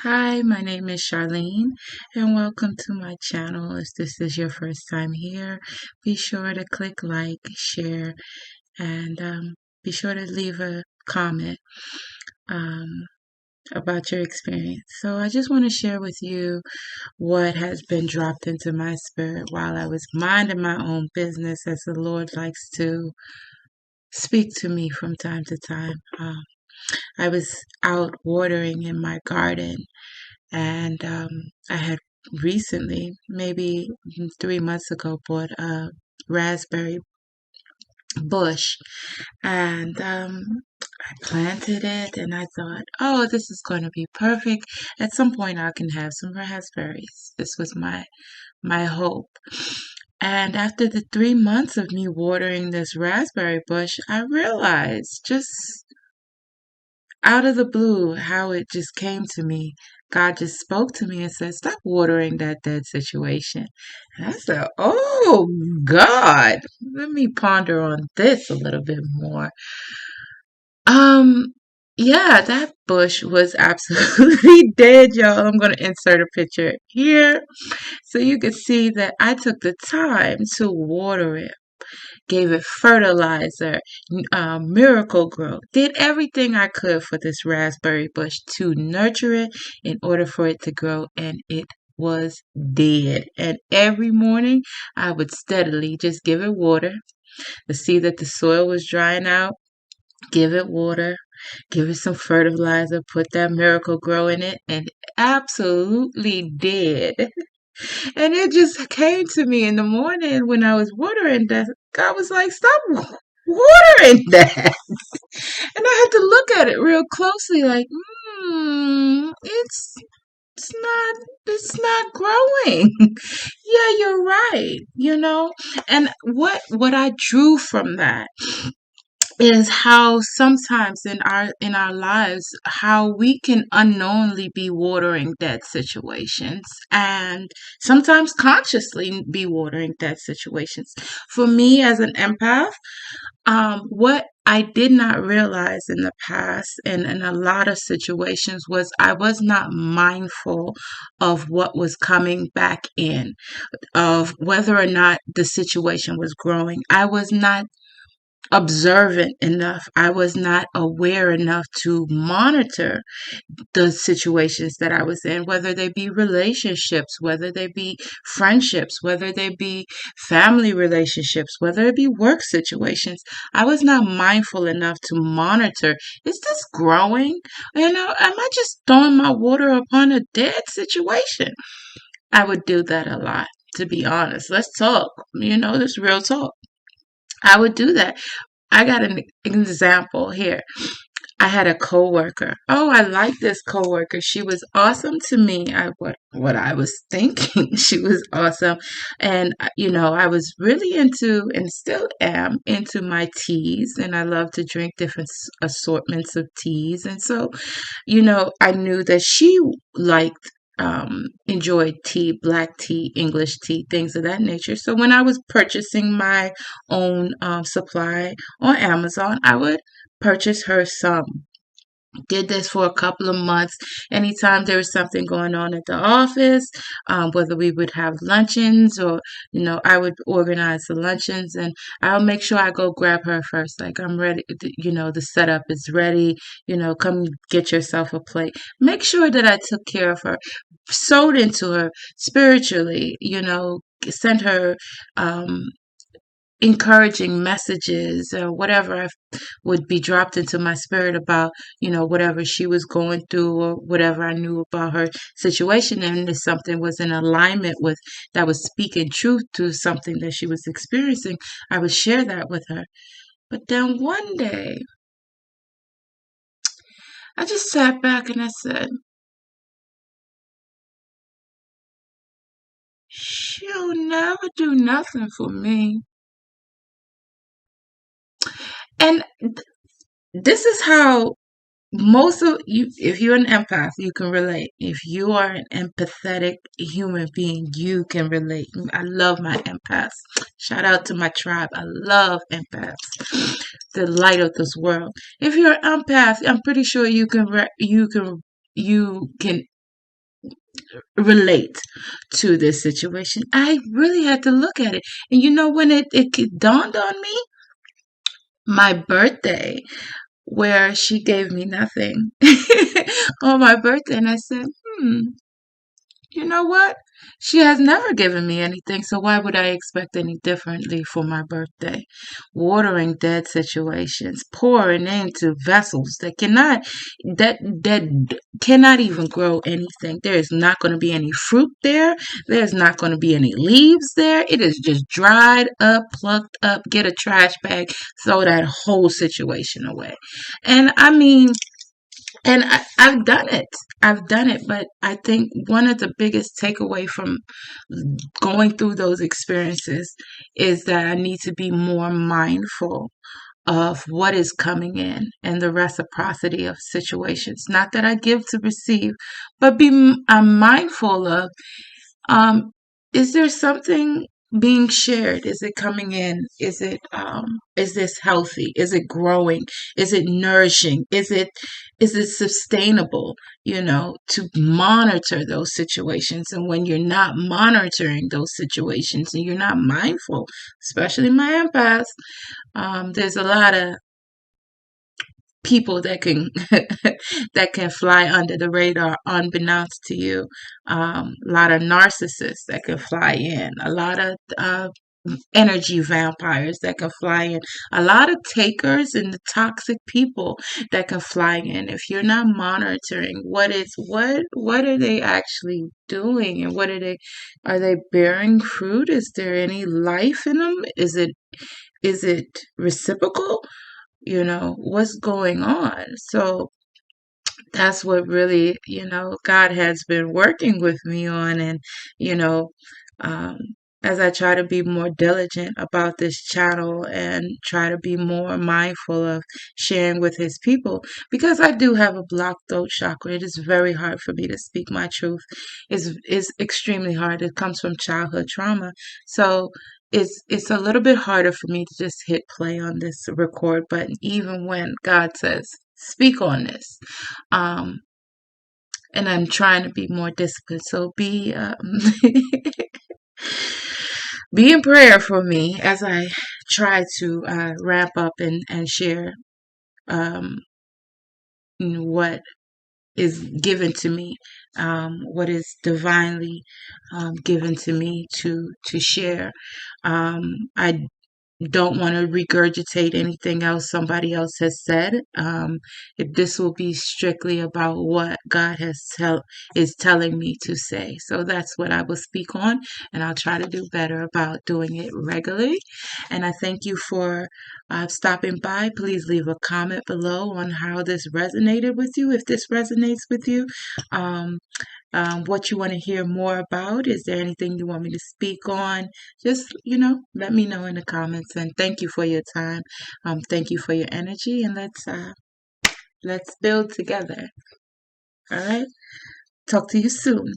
Hi, my name is Charlene, and welcome to my channel. If this is your first time here, be sure to click like, share, and be sure to leave a comment um, about your experience. So, I just want to share with you what has been dropped into my spirit while I was minding my own business, as the Lord likes to speak to me from time to time. I was out watering in my garden and I had recently, maybe 3 months ago, bought a raspberry bush, and I planted it, and I thought, oh, this is going to be perfect. At some point, I can have some raspberries. This was my hope. And after the 3 months of me watering this raspberry bush, I realized just out of the blue how it just came to me. God just spoke to me and said, "Stop watering that dead situation." And I said, "Oh God, let me ponder on this a little bit more." Um, yeah, that bush was absolutely dead, y'all. I'm gonna insert a picture here so you can see that I took the time to water it, gave it fertilizer, miracle grow, did everything I could for this raspberry bush to nurture it in order for it to grow, and it was dead. And every morning I would steadily just give it water to see that the soil was drying out, give it water, give it some fertilizer, put that miracle grow in it, and absolutely dead. And it just came to me in the morning when I was watering that. God was like, "Stop watering that." And I had to look at it real closely, like, it's not, it's not growing. Yeah, you're right. And what I drew from that is how sometimes in our lives, how we can unknowingly be watering dead situations, and sometimes consciously be watering dead situations. For me as an empath, what I did not realize in the past and in a lot of situations was I was not mindful of what was coming back in, of whether or not the situation was growing. I was not observant enough. I was not aware enough to monitor the situations that I was in, whether they be relationships, whether they be friendships, whether they be family relationships, whether it be work situations. I was not mindful enough to monitor. Is this growing? Am I just throwing my water upon a dead situation? I would do that a lot, to be honest. Let's talk. This real talk. I would do that. I got an example here. I had a coworker. Oh, I like this coworker. She was awesome to me. What I was thinking. She was awesome. And I was really into and still am into my teas, and I love to drink different assortments of teas. And so, I knew that she liked enjoyed tea, black tea, English tea, things of that nature. So when I was purchasing my own supply on Amazon, I would purchase her some. Did this for a couple of months. Anytime there was something going on at the office, whether we would have luncheons or, I would organize the luncheons, and I'll make sure I go grab her first. Like, I'm ready, the setup is ready, come get yourself a plate. Make sure that I took care of her, sewed into her spiritually, sent her um, encouraging messages or whatever would be dropped into my spirit about, whatever she was going through or whatever I knew about her situation. And if something was in alignment with that was speaking truth to something that she was experiencing, I would share that with her. But then one day, I just sat back and I said, she'll never do nothing for me. And this is how most of you, if you're an empath, you can relate. If you are an empathetic human being, you can relate. I love my empaths. Shout out to my tribe. I love empaths, the light of this world. If you're an empath, I'm pretty sure you can relate to this situation. I really had to look at it. And when it dawned on me, my birthday, where she gave me nothing on my birthday, and I said, hmm, you know what? She has never given me anything, so why would I expect any differently for my birthday? Watering dead situations, pouring into vessels that cannot even grow anything. There is not going to be any fruit there. There's not going to be any leaves there. It is just dried up, plucked up. Get a trash bag, throw that whole situation away. And I mean, and I've done it. I've done it, but I think one of the biggest takeaway from going through those experiences is that I need to be more mindful of what is coming in and the reciprocity of situations. Not that I give to receive, but I'm mindful of um, is there something being shared? Is it coming in? Is this healthy? Is it growing? Is it nourishing? Is it sustainable? To monitor those situations. And when you're not monitoring those situations and you're not mindful, especially my empaths, there's a lot of people that can that can fly under the radar unbeknownst to you. A lot of narcissists that can fly in, a lot of energy vampires that can fly in, a lot of takers and the toxic people that can fly in. If you're not monitoring what are they actually doing, and what are they bearing fruit? Is there any life in them? Is it reciprocal? What's going on? So that's what really, God has been working with me on. And, you know, um, as I try to be more diligent about this channel and try to be more mindful of sharing with his people, because I do have a blocked throat chakra. It is very hard for me to speak my truth. It's extremely hard. It comes from childhood trauma. So it's a little bit harder for me to just hit play on this record button, even when God says, speak on this. Um, and I'm trying to be more disciplined. So be in prayer for me as I try to ramp up and share um, what is given to me, what is divinely given to me to share. I don't want to regurgitate anything else somebody else has said. If this will be strictly about what God is telling me to say. So that's what I will speak on, and I'll try to do better about doing it regularly. And I thank you for stopping by. Please leave a comment below on how this resonated with you, if this resonates with you. Um, what you want to hear more about. Is there anything you want me to speak on? Just, let me know in the comments. And thank you for your time. Thank you for your energy. And let's build together. All right. Talk to you soon.